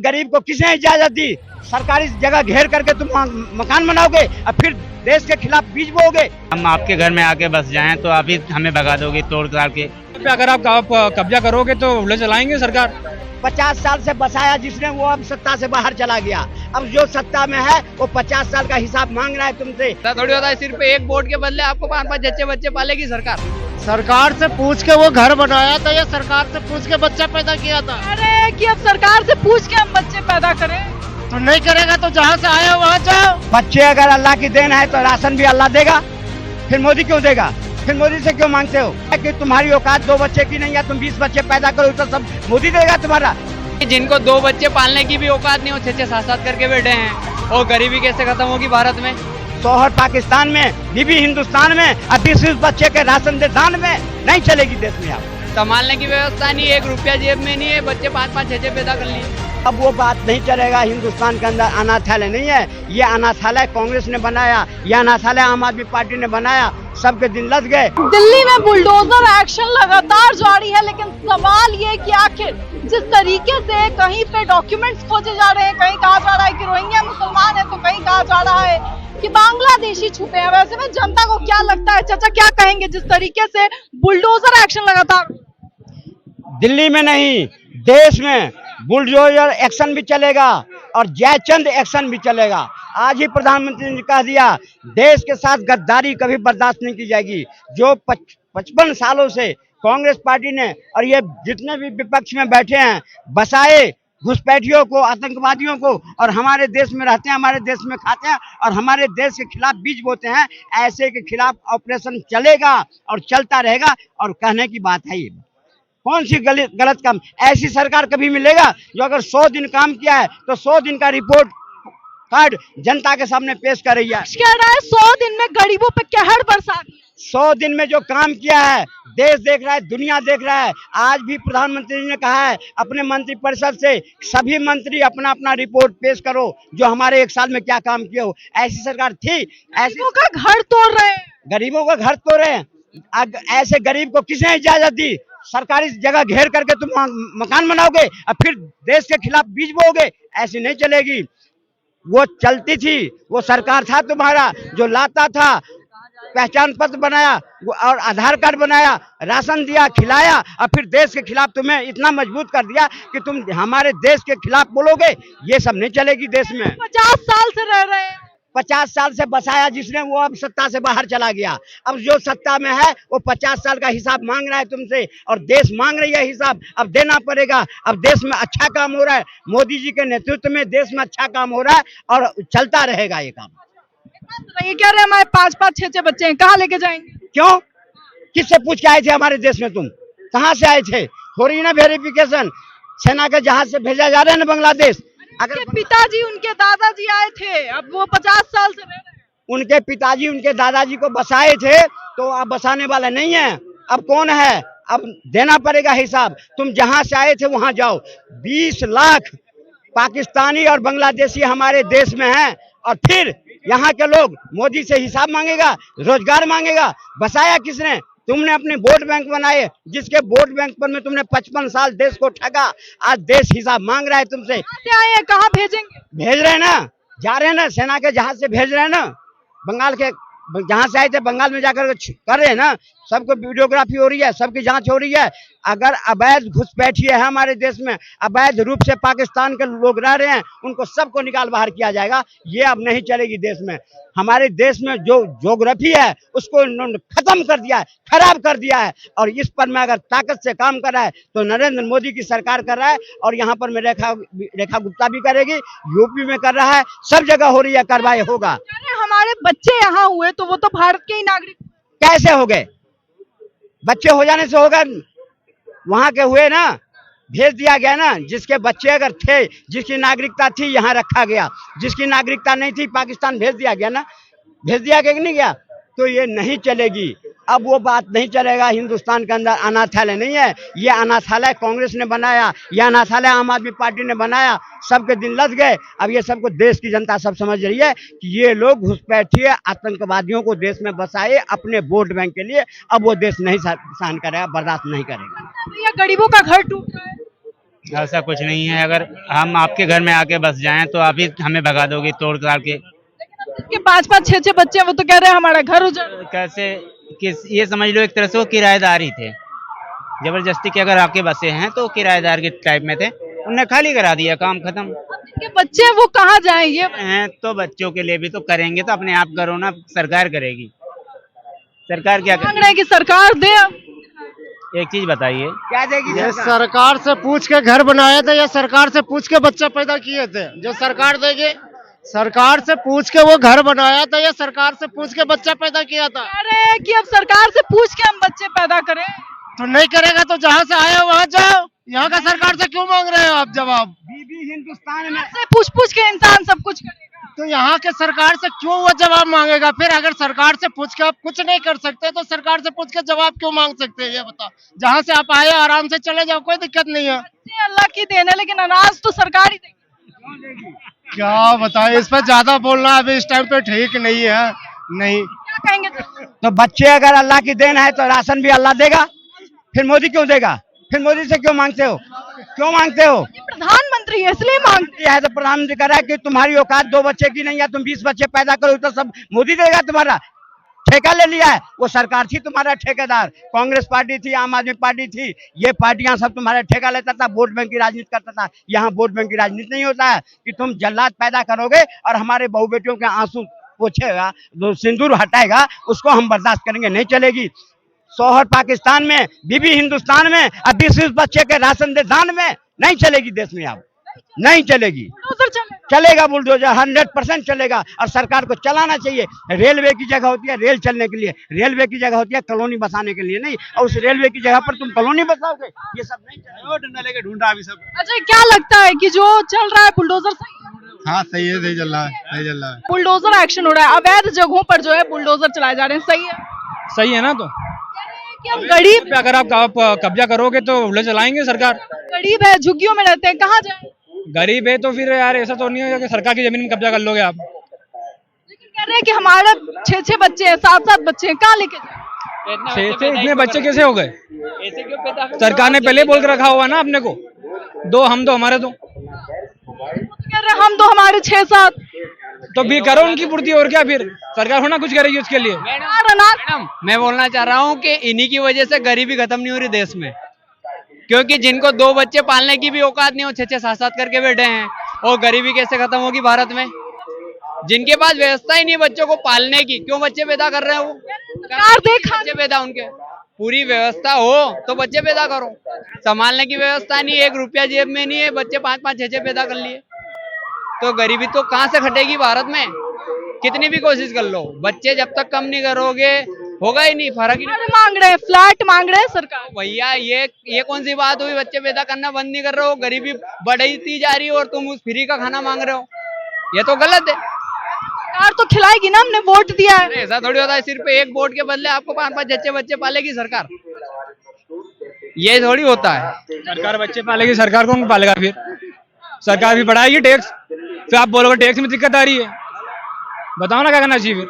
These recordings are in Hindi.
गरीब को किसने इजाजत दी? सरकारी जगह घेर करके तुम मकान बनाओगे और फिर देश के खिलाफ बीज बोओगे। हम आपके घर में आके बस जाएं तो आप ही हमें भगा दोगे तोड़ ताड़ के। अगर आप कब्जा करोगे तो उल्टे चलाएंगे सरकार। 50 साल से बसाया जिसने वो अब सत्ता से बाहर चला गया। अब जो सत्ता में है वो 50 साल का हिसाब मांग रहा है तुमसे। थोड़ी होता है, सिर्फ एक वोट के बदले आपको 5-5 जच्चे बच्चे पालेगी सरकार। सरकार से पूछ के वो घर बनाया था या सरकार से पूछ के बच्चा पैदा किया था? अरे कि अब सरकार से पूछ के हम बच्चे पैदा करें। तो नहीं करेगा तो जहाँ से आया वहाँ जाओ। बच्चे अगर अल्लाह की देन है तो राशन भी अल्लाह देगा, फिर मोदी क्यों देगा? फिर मोदी से क्यों मांगते हो कि तुम्हारी औकात 2 बच्चे की नहीं है, तुम 20 बच्चे पैदा करो तो सब मोदी देगा तुम्हारा। जिनको 2 बच्चे पालने की भी औकात नहीं हो, 6-6 7-7 करके बैठे हैं, और गरीबी कैसे खत्म होगी भारत में? शौहर पाकिस्तान में, बीवी हिंदुस्तान में और 20 बच्चे के राशन दे दान में नहीं चलेगी देश में। आप संभालने की व्यवस्था नहीं, 1 रुपया जेब में नहीं है, बच्चे 5-5 6-6 पैदा कर लिए। अब वो बात नहीं चलेगा। हिंदुस्तान के अंदर अनाथालय नहीं है, ये अनाथालय कांग्रेस ने बनाया, ये अनाथालय आम आदमी पार्टी ने बनाया। सबके दिन लग गए। दिल्ली में बुलडोजर एक्शन लगातार जारी है, लेकिन सवाल ये कि आखिर जिस तरीके से कहीं पे डॉक्यूमेंट्स खोजे जा रहे हैं, कहीं कहा जा रहा है कि रोहिंग्या मुसलमान है तो कहीं कहा जा रहा है कि बांग्लादेशी छुपे हैं। वैसे में जनता को क्या लगता है, चाचा क्या कहेंगे जिस तरीके से बुलडोजर एक्शन लगातार? दिल्ली में नहीं, देश में बुलडोजर एक्शन भी चलेगा और जयचंद एक्शन भी चलेगा। आज ही प्रधानमंत्री ने कह दिया, देश के साथ गद्दारी कभी बर्दाश्त नहीं की जाएगी। जो 55 सालों से कांग्रेस पार्टी ने और ये जितने भी विपक्ष में बैठे हैं बसाए घुसपैठियों को, आतंकवादियों को, और हमारे देश में रहते हैं, हमारे देश में खाते हैं और हमारे देश के खिलाफ बीज बोते हैं, ऐसे के खिलाफ ऑपरेशन चलेगा और चलता रहेगा। और कहने की बात है, ये कौन सी गलत काम? ऐसी सरकार कभी मिलेगा जो अगर 100 दिन काम किया है तो 100 दिन का रिपोर्ट कार्ड जनता के सामने पेश कर रही है। कह रहा है 100 दिन में गरीबों पे कहर बरसा दी। 100 दिन में जो काम किया है देश देख रहा है, दुनिया देख रहा है। आज भी प्रधानमंत्री ने कहा है अपने मंत्रिपरिषद से, सभी मंत्री अपना अपना रिपोर्ट पेश करो जो हमारे 1 साल में क्या काम किया हो। ऐसी सरकार थी? गरीबों का घर तोड़ रहे हैं, गरीबों का घर तोड़ रहे हैं। ऐसे गरीब को किसने इजाजत दी? सरकारी जगह घेर करके तुम मकान बनाओगे और फिर देश के खिलाफ बीज बोओगे? ऐसी नहीं चलेगी। वो चलती थी, वो सरकार था तुम्हारा जो लाता था, पहचान पत्र बनाया और आधार कार्ड बनाया, राशन दिया, खिलाया और फिर देश के खिलाफ तुम्हें इतना मजबूत कर दिया कि तुम हमारे देश के खिलाफ बोलोगे। ये सब नहीं चलेगी देश में। 50 साल से रह रहे हैं, 50 साल से बसाया जिसने वो अब सत्ता से बाहर चला गया। अब जो सत्ता में है वो 50 साल का हिसाब मांग रहा है तुमसे और देश मांग रही है हिसाब। अब देना पड़ेगा। अब देश में अच्छा काम हो रहा है, मोदी जी के नेतृत्व में देश में अच्छा काम हो रहा है और चलता रहेगा ये काम। ये कह रहे हैं हमारे 5-5 6-6 बच्चे हैं, कहाँ लेके जाएंगे? क्यों? किससे पूछ के आए थे हमारे देश में? तुम कहाँ से आए थे? हो रही ना वेरिफिकेशन, सेना के जहाज से भेजा जा रहा है ना बांग्लादेश। अगर पिताजी उनके दादाजी आए थे, अब वो 50 साल से रह रहे हैं। उनके पिताजी उनके दादाजी को बसाए थे तो अब बसाने वाला नहीं है। अब कौन है? अब देना पड़ेगा हिसाब। तुम जहां से आए थे वहां जाओ। 20 लाख पाकिस्तानी और बांग्लादेशी हमारे देश में हैं और फिर यहाँ के लोग मोदी से हिसाब मांगेगा, रोजगार मांगेगा। बसाया किसने? तुमने अपने वोट बैंक बनाए, जिसके वोट बैंक पर में तुमने 55 साल देश को ठगा। आज देश हिसाब मांग रहा है तुमसे। आए हैं, कहाँ भेजेंगे? भेज रहे हैं ना, जा रहे हैं ना, सेना के जहाज से भेज रहे हैं ना। बंगाल के जहां से आए थे बंगाल में जाकर कर रहे हैं ना। सबको वीडियोग्राफी हो रही है, सबकी जांच हो रही है। अगर अवैध घुसपैठिए है हमारे देश में, अवैध रूप से पाकिस्तान के लोग रह रहे हैं, उनको सबको निकाल बाहर किया जाएगा। ये अब नहीं चलेगी देश में। हमारे देश में जो ज्योग्राफी है उसको इन्होंने खत्म कर दिया है, खराब कर दिया है। और इस पर में अगर ताकत से काम कर रहा है तो नरेंद्र मोदी की सरकार कर रहा है और यहाँ पर में रेखा गुप्ता भी करेगी, यूपी में कर रहा है, सब जगह हो रही है, कार्रवाई होगा। हमारे बच्चे यहाँ हुए तो वो तो भारत के ही नागरिक कैसे हो गए? बच्चे हो जाने से होगा? वहां के हुए ना, भेज दिया गया ना। जिसके बच्चे अगर थे, जिसकी नागरिकता थी, यहाँ रखा गया। जिसकी नागरिकता नहीं थी पाकिस्तान भेज दिया गया ना। भेज दिया गया कि नहीं गया? तो ये नहीं चलेगी। अब वो बात नहीं चलेगा। हिंदुस्तान के अंदर अनाथालय नहीं है, ये अनाथालय कांग्रेस ने बनाया, ये अनाथालय आम आदमी पार्टी ने बनाया। सबके दिन लग गए। अब ये सबको देश की जनता सब समझ रही है कि ये लोग घुसपैठिए आतंकवादियों को देश में बसाए अपने वोट बैंक के लिए। अब वो देश नहीं सहन करेगा, बर्दाश्त नहीं करेगा। भैया गरीबों का घर टूट रहा है। ऐसा कुछ नहीं है। अगर हम आपके घर में आके बस जाएं तो आप ही हमें भगा दोगे तोड़ ताड़ के। जिसके 5-5 6-6 बच्चे हैं वो तो कह रहे हैं हमारा घर उजड़। कैसे किस ये समझ लो एक तरह से वो किराएदार ही थे। जबरदस्ती के अगर आपके बसे हैं तो किराएदार के टाइप में थे, उनने खाली करा दिया, काम खत्म। जिनके बच्चे हैं वो कहाँ जाएं ये हैं तो बच्चों के लिए भी तो करेंगे, तो अपने आप करो ना, सरकार करेगी। सरकार क्या मांग करेगी? रहे हैं कि सरकार दे अब। एक चीज बताइए, क्या देगी ये सरकार? सरकार से पूछ के घर बनाया था या सरकार से पूछ के बच्चा पैदा किए थे? जो सरकार देगी, सरकार से पूछ के वो घर बनाया था या सरकार से पूछ के बच्चा पैदा किया था? कह रहे हैं कि अब सरकार से पूछ के हम बच्चे पैदा करें। तो नहीं करेगा तो जहाँ से आए हो वहाँ जाओ। यहाँ का सरकार से क्यों मांग रहे हो आप जवाब? बीबी हिंदुस्तान में से पूछ के इंसान सब कुछ करेगा। तो यहाँ के सरकार से क्यों वो जवाब मांगेगा? फिर अगर सरकार से पूछ के आप कुछ नहीं कर सकते तो सरकार से पूछ के जवाब क्यों मांग सकते हैं? ये बताओ। जहाँ से आप आए आराम से चले जाओ, कोई दिक्कत नहीं है। बच्चे अल्लाह की देन है लेकिन अनाज तो सरकार ही देगी। क्या बताएं, इस पर ज्यादा बोलना अभी इस टाइम पे ठीक नहीं है। नहीं, क्या कहेंगे? तो बच्चे अगर अल्लाह की देन है तो राशन भी अल्लाह देगा, फिर मोदी क्यों देगा? फिर मोदी से क्यों मांगते हो? क्यों मांगते हो? ये प्रधानमंत्री है इसलिए मांगते यह है तो प्रधानमंत्री कह रहा है कि तुम्हारी औकात 2 बच्चे की नहीं है, तुम 20 बच्चे पैदा करो तो सब मोदी देगा। तुम्हारा ठेका ले लिया है, वो सरकार थी तुम्हारा ठेकेदार। कांग्रेस पार्टी थी, आम आदमी पार्टी थी, ये पार्टियां सब तुम्हारा ठेका लेता था, वोट बैंक की राजनीति करता था। यहाँ वोट बैंक की राजनीति नहीं होता है कि तुम जल्लाद पैदा करोगे और हमारे बहू बेटियों के आंसू पोछेगा, जो सिंदूर हटाएगा उसको हम बर्दाश्त करेंगे, नहीं चलेगी। शौहर पाकिस्तान में, बीबी हिंदुस्तान में, अब 20 बच्चे के राशन दे दान में, नहीं चलेगी देश में। अब नहीं चलेगी। बुलडोजर चलेगा। चलेगा बुलडोजर, 100% चलेगा। और सरकार को चलाना चाहिए। रेलवे की जगह होती है रेल चलने के लिए, रेलवे की जगह होती है कॉलोनी बसाने के लिए नहीं। और उस रेलवे की जगह पर तुम कॉलोनी बसाओगे, ये सब नहीं चलेगा। डंडा लेके ढूंढा अभी सब। अच्छा क्या लगता है कि जो चल रहा है बुलडोजर सही है? हाँ सही है, सही चल रहा है, सही चल रहा है। बुलडोजर एक्शन हो रहा है, अवैध जगहों पर जो है बुलडोजर चलाए जा रहे हैं, सही है? सही है ना। तो कि हम गरीब अगर आप कब्जा करोगे तो उल्टे चलाएंगे सरकार। गरीब है, झुग्गियों में रहते हैं, कहाँ जाए? गरीब है तो फिर यार ऐसा तो नहीं है कि सरकार की जमीन में कब्जा कर लोगे आप। लेकिन कह रहे हैं कि हमारे 6-6 बच्चे हैं, 7-7 बच्चे हैं, कहाँ लेके जाए? इतने बच्चे कैसे हो गए? सरकार ने पहले बोल के रखा हुआ ना अपने को, दो हम दो हमारे दो। कह रहे हैं हम तो हमारे 6-7 तो भी करो उनकी पूर्ति, और क्या फिर सरकार होना कुछ करेगी उसके लिए। मैडम मैं बोलना चाह रहा हूँ कि इन्हीं की वजह से गरीबी खत्म नहीं हो रही देश में, क्योंकि जिनको 2 बच्चे पालने की भी औकात नहीं हो, 6-6 7-7 करके बैठे हैं, और गरीबी कैसे खत्म होगी भारत में? जिनके पास व्यवस्था ही नहीं बच्चों को पालने की, क्यों बच्चे पैदा कर रहे हैं? वो सरकार देखा बच्चे पैदा, उनके पूरी व्यवस्था हो तो बच्चे पैदा करो। संभालने की व्यवस्था नहीं, 1 रुपया जेब में नहीं है, बच्चे 5-5 6-6 पैदा कर लिए, तो गरीबी तो कहाँ से घटेगी भारत में? कितनी भी कोशिश कर लो, बच्चे जब तक कम नहीं करोगे होगा ही नहीं, फर्क ही नहीं। घर मांग रहे हैं, फ्लैट मांग रहे हैं सरकार। भैया ये कौन सी बात हुई? बच्चे पैदा करना बंद नहीं कर रहे हो, गरीबी बढ़ती जा रही है और तुम उस फ्री का खाना मांग रहे हो, ये तो गलत है। सरकार तो खिलाएगी ना, हमने वोट दिया है। ऐसा थोड़ी होता है सिर्फ 1 वोट के बदले आपको 5-5 6-6 बच्चे पालेगी सरकार, ये थोड़ी होता है। सरकार बच्चे पालेगी, सरकार कौन पालेगा? फिर सरकार भी बढ़ाएगी टैक्स, फिर आप बोलोगे टैक्स में दिक्कत आ रही है, बताओ ना क्या करना चाहिए फिर?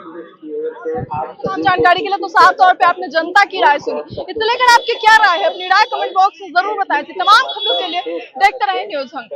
तमाम जानकारी के लिए तो साफ तौर पे आपने जनता की राय सुनी। इससे लेकर आपकी क्या राय है, अपनी राय कमेंट बॉक्स में जरूर बताएं। तमाम खबरों के लिए देखते रहें न्यूज़ हंट।